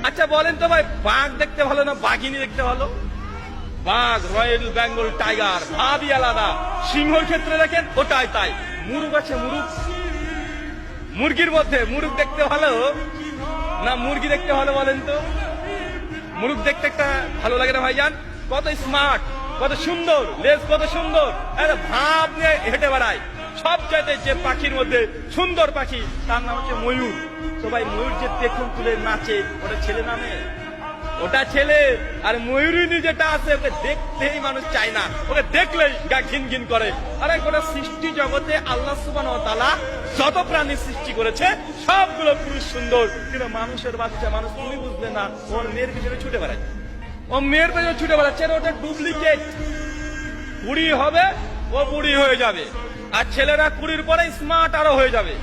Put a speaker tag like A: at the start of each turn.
A: আচ্ছা বলেন তো ভাই, বাঘ দেখতে ভালো না বাঘিনী দেখতে ভালো? বাঘ, রয়্যাল বেঙ্গল টাইগার, ভাবই আলাদা। সিংহর ক্ষেত্রে দেখেন ওটাই তাই। মুরুগ আছে, মুরুগ, মুরগির মধ্যে মুরুগ দেখতে ভালো না মুরগি দেখতে ভালো বলেন তো? মুরুগ দেখতে একটা ভালো লাগে না ভাইজান? কত স্মার্ট, কত সুন্দর, লেজ কত সুন্দর, আরে ভাব নিয়ে হেঁটে বেড়ায়। সবচাইতে যে পাখির মধ্যে সুন্দর পাখি তার নাম হচ্ছে ময়ূর। তো ভাই ময়ূর যে পেখম তুলে নাচে, ওটা ছেলে না মেয়ে? ওটা ছেলে। আর ময়ূরিনী যেটা আছে ওকে দেখতেই মানুষ চায় না, ওকে দেখলেই গা ঘিন ঘিন করে। আরে গোটা সৃষ্টি জগতে আল্লাহ সুবহানাহু ওয়া তাআলা যত প্রাণী সৃষ্টি করেছে সবগুলো পুরুষ সুন্দর, কিন্তু মানুষের বাচ্চা মানুষ তুমি বুঝলে না, ওর মেয়ের পিছনে ছুটে বেড়ায়, ও মেয়ের পেছনে ছুটে বেড়াচ্ছে। ওটা ডুপ্লিকেট। কুড়ি হবে ও বুড়ি হয়ে যাবে, আর ছেলেরা কুড়ির পরে স্মার্ট আরো হয়ে যাবে।